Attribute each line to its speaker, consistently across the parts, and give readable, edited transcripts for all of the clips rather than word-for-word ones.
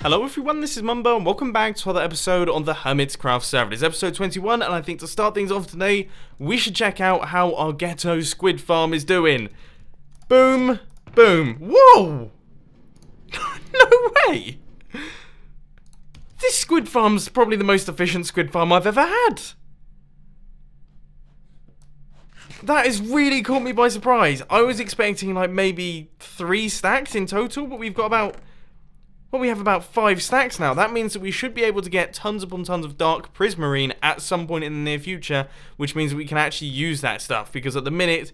Speaker 1: Hello everyone, this is Mumbo and welcome back to another episode on the Hermitcraft server. It's episode 21 and I think to start things off today, we should check out how our ghetto squid farm is doing. Boom, boom. Whoa! No way! This squid farm's probably the most efficient squid farm I've ever had. That has really caught me by surprise. I was expecting like maybe 3 stacks in total, but we've got about... well, we have about 5 stacks now. That means that we should be able to get tons upon tons of dark prismarine at some point in the near future, which means that we can actually use that stuff, because at the minute,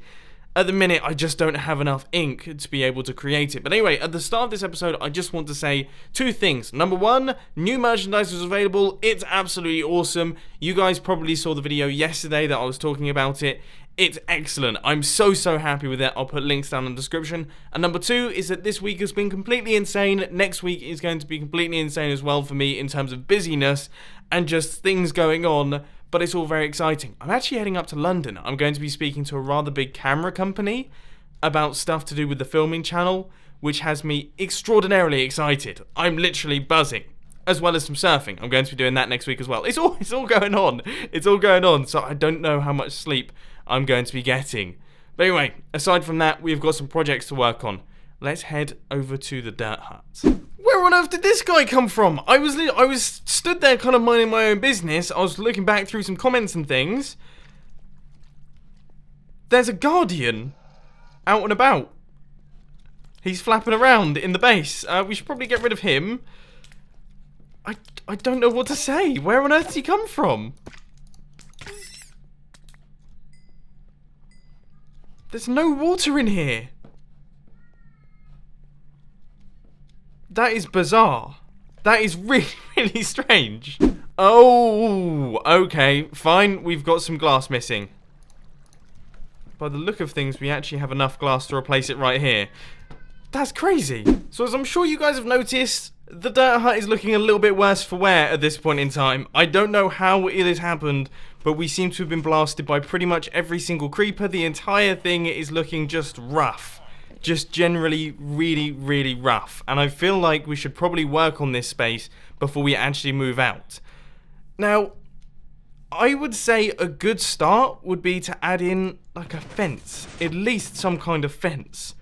Speaker 1: I just don't have enough ink to be able to create it. But anyway, at the start of this episode, I just want to say 2 things. Number 1, new merchandise is available. It's absolutely awesome. You guys probably saw the video yesterday that I was talking about it. It's excellent. I'm so happy with it. I'll put links down in the description. And number 2 is that this week has been completely insane. Next week is going to be completely insane as well for me in terms of busyness and just things going on. But it's all very exciting. I'm actually heading up to London. I'm going to be speaking to a rather big camera company about stuff to do with the filming channel, which has me extraordinarily excited. I'm literally buzzing. As well as some surfing. I'm going to be doing that next week as well. It's all going on. It's all going on. So I don't know how much sleep I'm going to be getting. But anyway, aside from that, we've got some projects to work on. Let's head over to the dirt hut. Where on earth did this guy come from? I was stood there kind of minding my own business. I was looking back through some comments and things. There's a guardian out and about. He's flapping around in the base. We should probably get rid of him. I don't know what to say. Where on earth did he come from? There's no water in here. That is bizarre. That is really strange. Oh, okay, fine. We've got some glass missing. By the look of things, we actually have enough glass to replace it right here. That's crazy. So as I'm sure you guys have noticed, the dirt hut is looking a little bit worse for wear at this point in time. I don't know how it has happened, but we seem to have been blasted by pretty much every single creeper. The entire thing is looking just rough. Just generally really rough. And I feel like we should probably work on this space before we actually move out. Now, I would say a good start would be to add in like a fence. At least some kind of fence.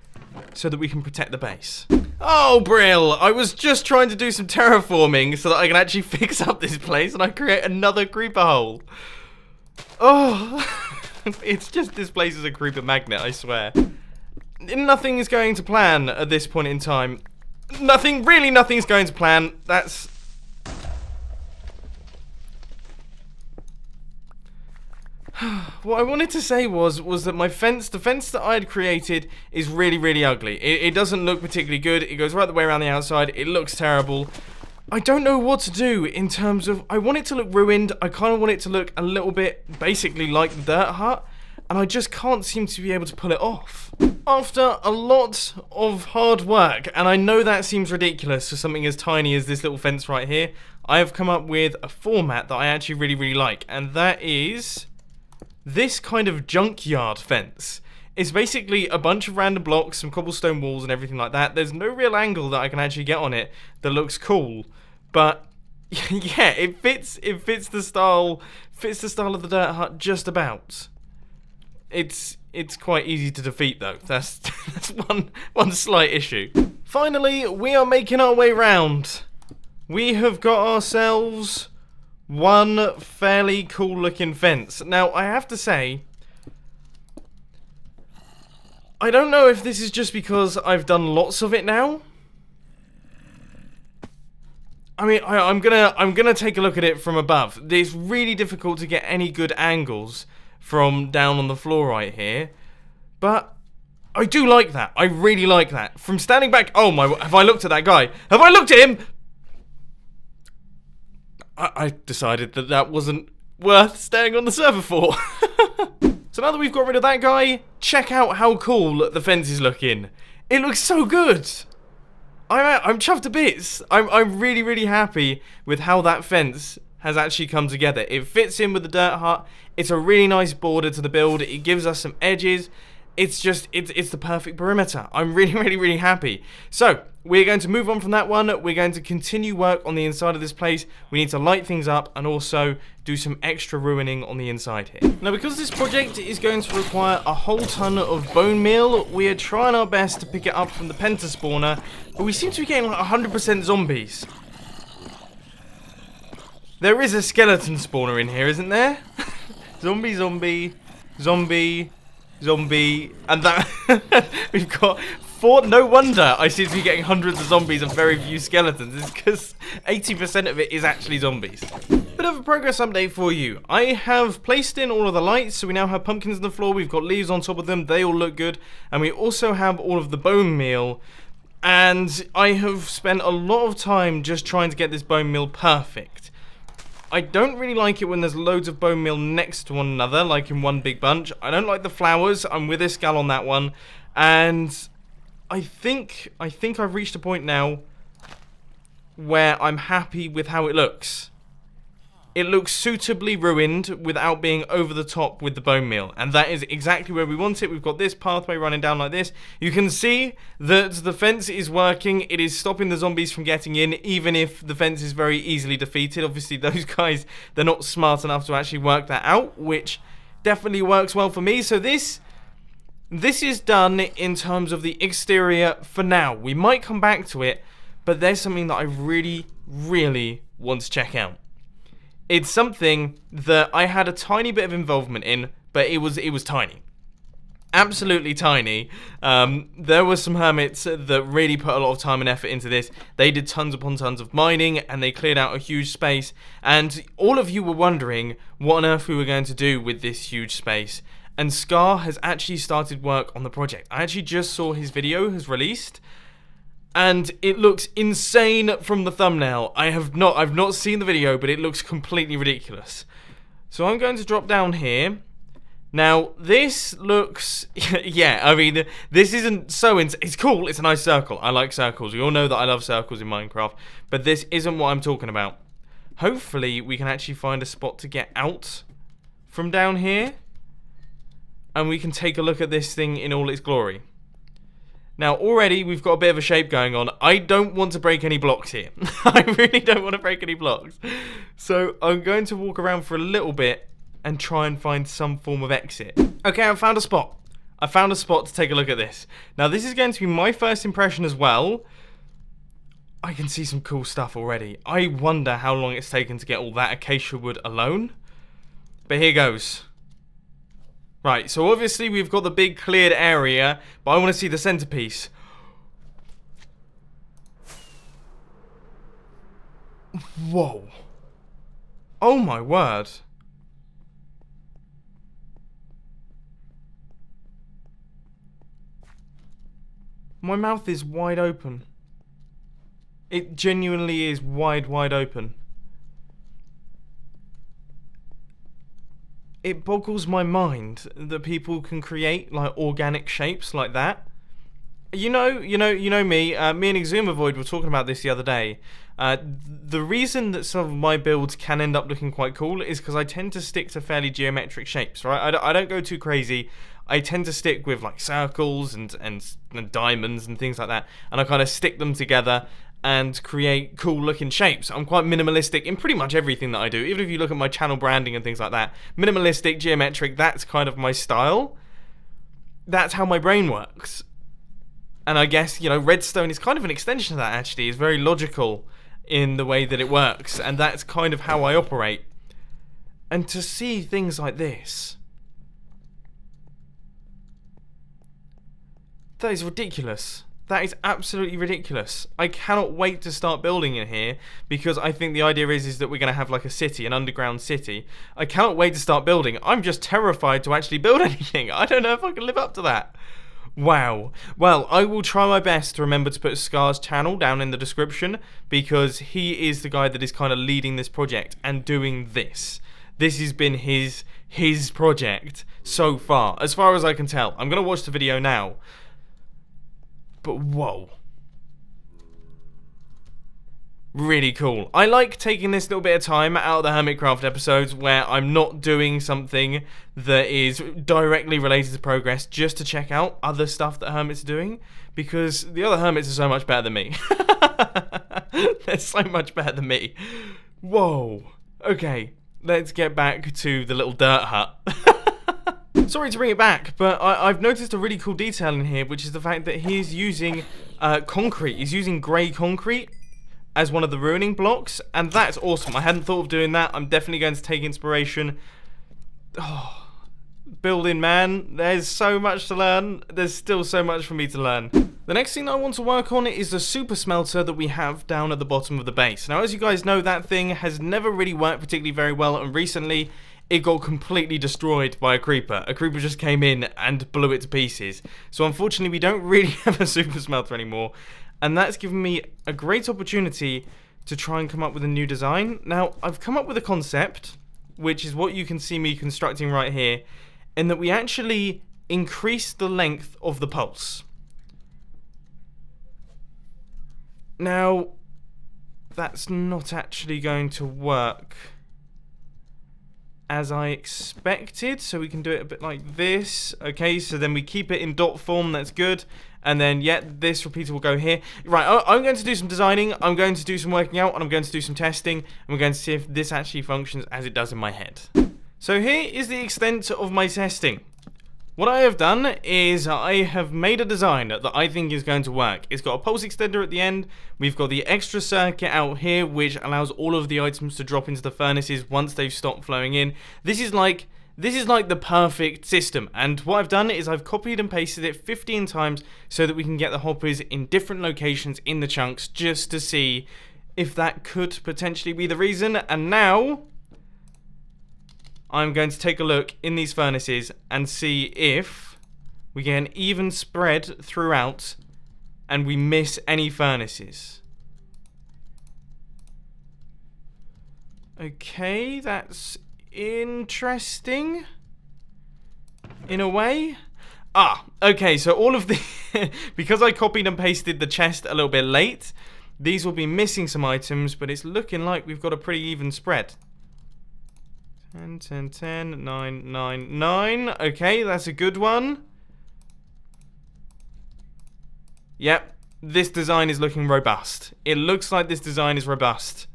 Speaker 1: So that we can protect the base. Oh, Brill! I was just trying to do some terraforming so that I can actually fix up this place and I create another creeper hole. Oh, it's just this place is a creeper magnet, I swear. Nothing is going to plan at this point in time. Nothing's going to plan. That's... what I wanted to say was that my fence, the fence that I had created is really ugly. It doesn't look particularly good. It goes right the way around the outside. It looks terrible. I don't know what to do in terms of, I want it to look ruined. I kind of want it to look a little bit basically like the dirt hut. And I just can't seem to be able to pull it off. After a lot of hard work, and I know that seems ridiculous for something as tiny as this little fence right here, I have come up with a format that I actually really like. And that is... this kind of junkyard fence. It's basically a bunch of random blocks, some cobblestone walls and everything like that. There's no real angle that I can actually get on it that looks cool. But yeah, it fits the style of the dirt hut just about. It's quite easy to defeat though. That's one slight issue. Finally, we are making our way round. We have got ourselves one fairly cool looking fence. Now, I have to say, I don't know if this is just because I've done lots of it now. I mean, I'm gonna take a look at it from above. It's really difficult to get any good angles from down on the floor right here. But I do like that. I really like that. From standing back, oh my, have I looked at that guy? Have I looked at him? I decided that wasn't worth staying on the server for. So now that we've got rid of that guy, check out how cool the fence is looking. It looks so good. I'm chuffed to bits. I'm really happy with how that fence has actually come together. It fits in with the dirt hut. It's a really nice border to the build. It gives us some edges. it's the perfect perimeter. I'm really happy. So we're going to move on from that one. We're going to continue work on the inside of this place. We need to light things up and also do some extra ruining on the inside here. Now, because this project is going to require a whole ton of bone meal, we are trying our best to pick it up from the penta spawner, but we seem to be getting like 100% zombies. There is a skeleton spawner in here, isn't there? Zombie, and that we've got 4. No wonder I seem to be getting hundreds of zombies and very few skeletons. It's because 80% of it is actually zombies. Bit of a progress update for you. I have placed in all of the lights, so we now have pumpkins on the floor. We've got leaves on top of them. They all look good, and we also have all of the bone meal. And I have spent a lot of time just trying to get this bone meal perfect. I don't really like it when there's loads of bone meal next to one another, like in one big bunch. I don't like the flowers. I'm with this gal on that one. And I think I've reached a point now where I'm happy with how it looks. It looks suitably ruined without being over the top with the bone meal. And that is exactly where we want it. We've got this pathway running down like this. You can see that the fence is working. It is stopping the zombies from getting in, even if the fence is very easily defeated. Obviously, those guys, they're not smart enough to actually work that out, which definitely works well for me. So this is done in terms of the exterior for now. We might come back to it, but there's something that I really want to check out. It's something that I had a tiny bit of involvement in, but it was tiny. Absolutely tiny. There were some hermits that really put a lot of time and effort into this. They did tons upon tons of mining, and they cleared out a huge space. And all of you were wondering what on earth we were going to do with this huge space. And Scar has actually started work on the project. I actually just saw his video has released, and it looks insane from the thumbnail. I've not seen the video, but it looks completely ridiculous. So I'm going to drop down here. Now, this looks, yeah, I mean, this isn't so, it's cool, it's a nice circle. I like circles. You all know that I love circles in Minecraft, but this isn't what I'm talking about. Hopefully, we can actually find a spot to get out from down here, and we can take a look at this thing in all its glory. Now, already, we've got a bit of a shape going on. I don't want to break any blocks here. I really don't want to break any blocks. So, I'm going to walk around for a little bit and try and find some form of exit. Okay, I found a spot. I found a spot to take a look at this. Now, this is going to be my first impression as well. I can see some cool stuff already. I wonder how long it's taken to get all that acacia wood alone. But here goes. Right, so obviously we've got the big cleared area, but I want to see the centerpiece. Whoa. Oh my word. My mouth is wide open. It genuinely is wide open. It boggles my mind that people can create like organic shapes like that. You know me. Me and Exumavoid were talking about this the other day. The reason that some of my builds can end up looking quite cool is because I tend to stick to fairly geometric shapes, right? I don't go too crazy. I tend to stick with like circles and diamonds and things like that, and I kind of stick them together and create cool looking shapes. I'm quite minimalistic in pretty much everything that I do. Even if you look at my channel branding and things like that, minimalistic, geometric, that's kind of my style. That's how my brain works. And I guess, you know, Redstone is kind of an extension of that actually. It's very logical in the way that it works, and that's kind of how I operate. And to see things like this, that is ridiculous. That is absolutely ridiculous. I cannot wait to start building in here, because I think the idea is that we're going to have like a city, an underground city. I cannot wait to start building. I'm just terrified to actually build anything. I don't know if I can live up to that. Wow. Well, I will try my best to remember to put Scar's channel down in the description, because he is the guy that is kind of leading this project and doing this. This has been his project so far as I can tell. I'm going to watch the video now. But whoa. really cool. I like taking this little bit of time out of the Hermitcraft episodes where I'm not doing something that is directly related to progress just to check out other stuff that hermits are doing, because the other hermits are so much better than me. They're so much better than me. Whoa. Okay, let's get back to the little dirt hut. Sorry to bring it back, but I've noticed a really cool detail in here, which is the fact that he's using concrete. He's using grey concrete as one of the ruining blocks, and that's awesome. I hadn't thought of doing that. I'm definitely going to take inspiration. Oh, building, man. There's so much to learn. There's still so much for me to learn. The next thing I want to work on is the super smelter that we have down at the bottom of the base. Now, as you guys know, that thing has never really worked particularly very well, and recently it got completely destroyed by a creeper. A creeper just came in and blew it to pieces. So unfortunately, we don't really have a super smelter anymore. And that's given me a great opportunity to try and come up with a new design. Now, I've come up with a concept, which is what you can see me constructing right here, in that we actually increase the length of the pulse. Now, that's not actually going to work as I expected, so we can do it a bit like this. Okay, so then we keep it in dot form, that's good. And then, yeah, this repeater will go here. Right, I'm going to do some designing, I'm going to do some working out, and I'm going to do some testing, and we're going to see if this actually functions as it does in my head. So here is the extent of my testing. What I have done is I have made a design that I think is going to work. It's got a pulse extender at the end. We've got the extra circuit out here, which allows all of the items to drop into the furnaces once they've stopped flowing in. This is like the perfect system. And what I've done is I've copied and pasted it 15 times so that we can get the hoppers in different locations in the chunks, just to see if that could potentially be the reason. And now I'm going to take a look in these furnaces and see if we get an even spread throughout and we miss any furnaces. Okay, that's interesting in a way. Okay, so all of the because I copied and pasted the chest a little bit late, these will be missing some items, but it's looking like we've got a pretty even spread. 10, 10, 10, 9, 9, 9. Okay, that's a good one. Yep, this design is looking robust. It looks like this design is robust.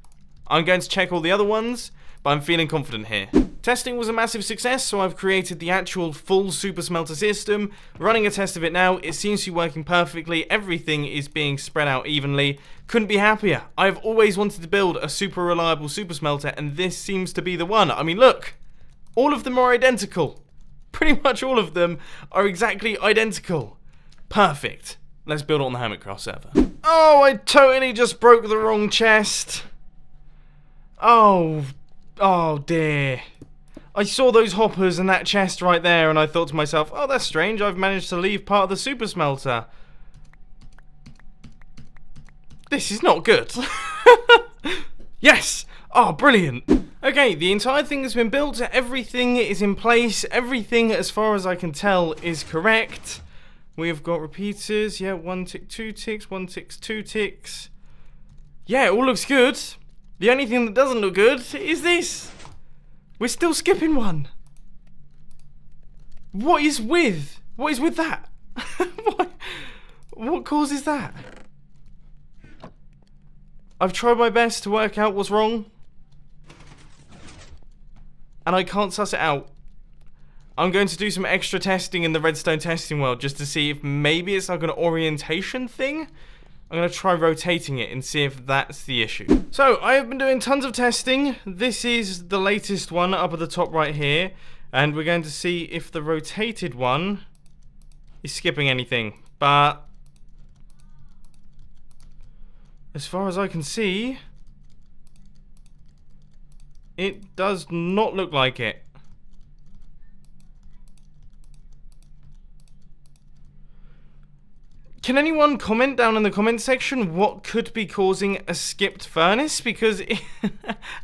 Speaker 1: I'm going to check all the other ones, but I'm feeling confident here. Testing was a massive success, so I've created the actual full super smelter system. Running a test of it now, it seems to be working perfectly. Everything is being spread out evenly. Couldn't be happier. I've always wanted to build a super reliable super smelter, and this seems to be the one. I mean, look, all of them are identical. Pretty much all of them are exactly identical. Perfect. Let's build it on the Hermitcraft server. Oh, I totally just broke the wrong chest. Oh dear. I saw those hoppers and that chest right there, and I thought to myself, oh, that's strange, I've managed to leave part of the super smelter. This is not good. Yes! Oh, brilliant. Okay, the entire thing has been built, everything is in place, everything, as far as I can tell, is correct. We've got repeaters, yeah, 1 tick, 2 ticks, 1 tick, 2 ticks. Yeah, it all looks good. The only thing that doesn't look good is this. We're still skipping one. What is with that? What causes that? I've tried my best to work out what's wrong, and I can't suss it out. I'm going to do some extra testing in the Redstone testing world just to see if maybe it's like an orientation thing. I'm going to try rotating it and see if that's the issue. So, I have been doing tons of testing. This is the latest one up at the top right here. And we're going to see if the rotated one is skipping anything. But as far as I can see, it does not look like it. Can anyone comment down in the comment section what could be causing a skipped furnace? Because,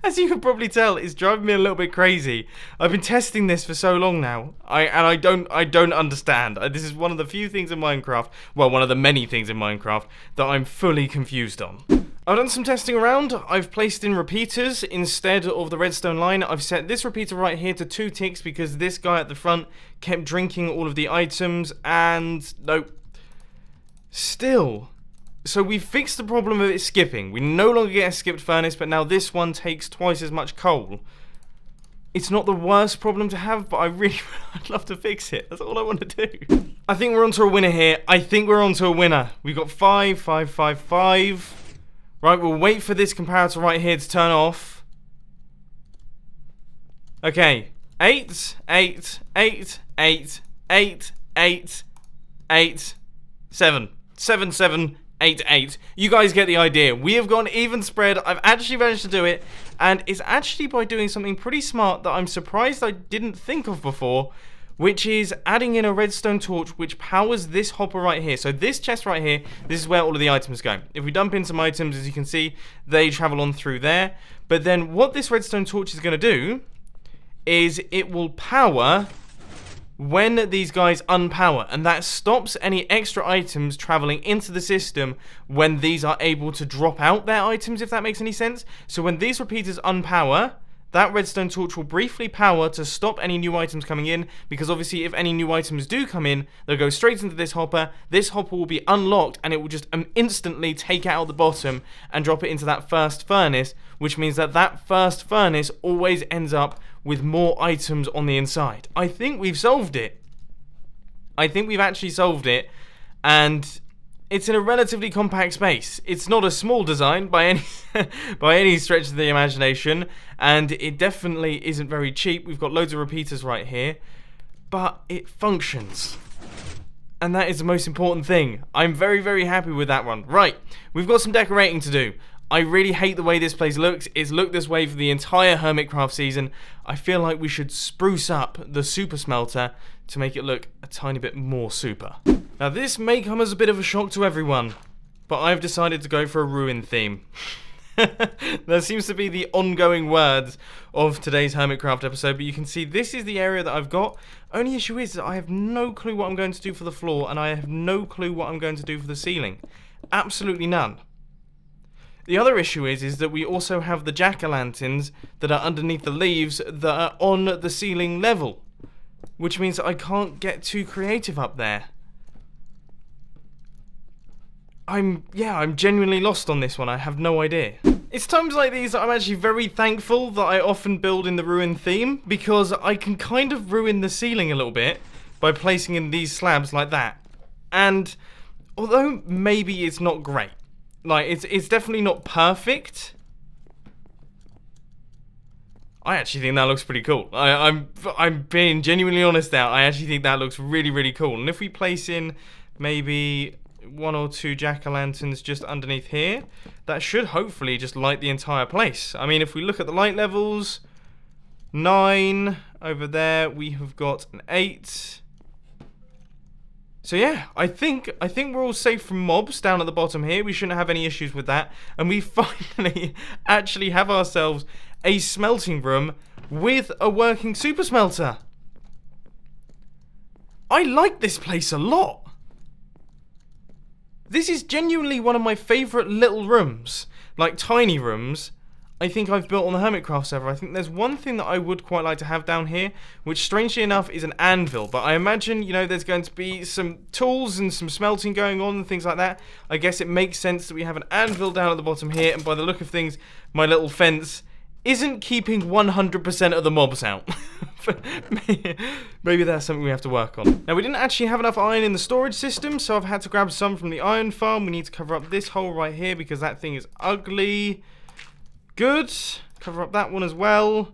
Speaker 1: as you can probably tell, it's driving me a little bit crazy. I've been testing this for so long now, I don't understand. This is one of the few things in Minecraft, well, one of the many things in Minecraft, that I'm fully confused on. I've done some testing around. I've placed in repeaters instead of the redstone line. I've set this repeater right here to 2 ticks because this guy at the front kept drinking all of the items, and nope. Still. So we fixed the problem of it skipping. We no longer get a skipped furnace, but now this one takes twice as much coal. It's not the worst problem to have, but I'd love to fix it. That's all I want to do. I think we're onto a winner here. I think we're onto a winner. We've got 5, 5, 5, 5. Right, we'll wait for this comparator right here to turn off. Okay. 8, 8, 8, 8, 8, 8, 8, 7. 7, 7, 8, 8. You guys get the idea. We have got an even spread. I've actually managed to do it. And it's actually by doing something pretty smart that I'm surprised I didn't think of before, which is adding in a redstone torch which powers this hopper right here. So this chest right here, this is where all of the items go. If we dump in some items, as you can see, they travel on through there. But then what this redstone torch is going to do is it will power when these guys unpower, and that stops any extra items traveling into the system when these are able to drop out their items, if that makes any sense. So when these repeaters unpower, that redstone torch will briefly power to stop any new items coming in, because obviously if any new items do come in, they'll go straight into this hopper will be unlocked, and it will just instantly take it out the bottom and drop it into that first furnace, which means that that first furnace always ends up with more items on the inside. I think we've solved it. I think we've actually solved it, and it's in a relatively compact space. It's not a small design by any by any stretch of the imagination, and it definitely isn't very cheap. We've got loads of repeaters right here, but it functions. And that is the most important thing. I'm very, very happy with that one. Right, we've got some decorating to do. I really hate the way this place looks. It's looked this way for the entire Hermitcraft season. I feel like we should spruce up the super smelter to make it look a tiny bit more super. Now this may come as a bit of a shock to everyone, but I've decided to go for a ruin theme. That seems to be the ongoing words of today's Hermitcraft episode, but you can see this is the area that I've got. Only issue is that I have no clue what I'm going to do for the floor, and I have no clue what I'm going to do for the ceiling. Absolutely none. The other issue is that we also have the jack-o'-lanterns that are underneath the leaves that are on the ceiling level, which means that I can't get too creative up there. I'm genuinely lost on this one. I have no idea. It's times like these that I'm actually very thankful that I often build in the ruin theme, because I can kind of ruin the ceiling a little bit by placing in these slabs like that. And although maybe it's not great, like it's definitely not perfect, I actually think that looks pretty cool. I'm being genuinely honest now. I actually think that looks really, really cool. And if we place in maybe 1 or 2 jack-o'-lanterns just underneath here, that should hopefully just light the entire place. I mean, if we look at the light levels, 9 over there, we have got an 8. So yeah, I think we're all safe from mobs down at the bottom here. We shouldn't have any issues with that. And we finally actually have ourselves a smelting room with a working super smelter. I like this place a lot. This is genuinely one of my favourite little rooms, like tiny rooms, I think I've built on the Hermitcraft server. I think there's one thing that I would quite like to have down here, which strangely enough is an anvil. But I imagine, you know, there's going to be some tools and some smelting going on and things like that. I guess it makes sense that we have an anvil down at the bottom here, and by the look of things, my little fence isn't keeping 100% of the mobs out. Maybe that's something we have to work on. Now, we didn't actually have enough iron in the storage system, so I've had to grab some from the iron farm. We need to cover up this hole right here because that thing is ugly. Good. Cover up that one as well.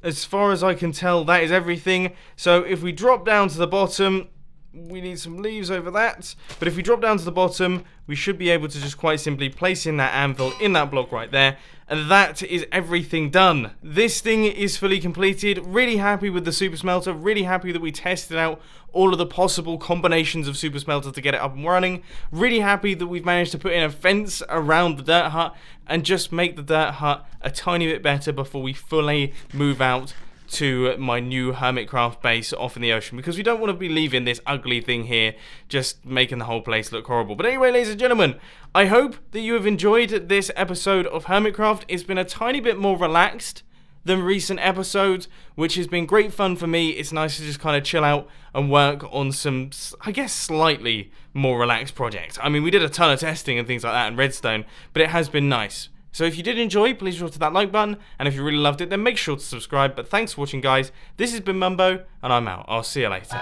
Speaker 1: As far as I can tell, that is everything. So if we drop down to the bottom, we need some leaves over that. But if we drop down to the bottom, we should be able to just quite simply place in that anvil in that block right there. And that is everything done. This thing is fully completed. Really happy with the Super Smelter. Really happy that we tested out all of the possible combinations of Super Smelter to get it up and running. Really happy that we've managed to put in a fence around the dirt hut and just make the dirt hut a tiny bit better before we fully move out to my new Hermitcraft base off in the ocean, because we don't want to be leaving this ugly thing here just making the whole place look horrible. But anyway, ladies and gentlemen, I hope that you have enjoyed this episode of Hermitcraft. It's been a tiny bit more relaxed than recent episodes, which has been great fun for me. It's nice to just kind of chill out and work on some, I guess, slightly more relaxed projects. I mean, we did a ton of testing and things like that in Redstone, but it has been nice. So if you did enjoy, please roll to that like button, and if you really loved it, then make sure to subscribe. But thanks for watching, guys. This has been Mumbo, and I'm out. I'll see you later.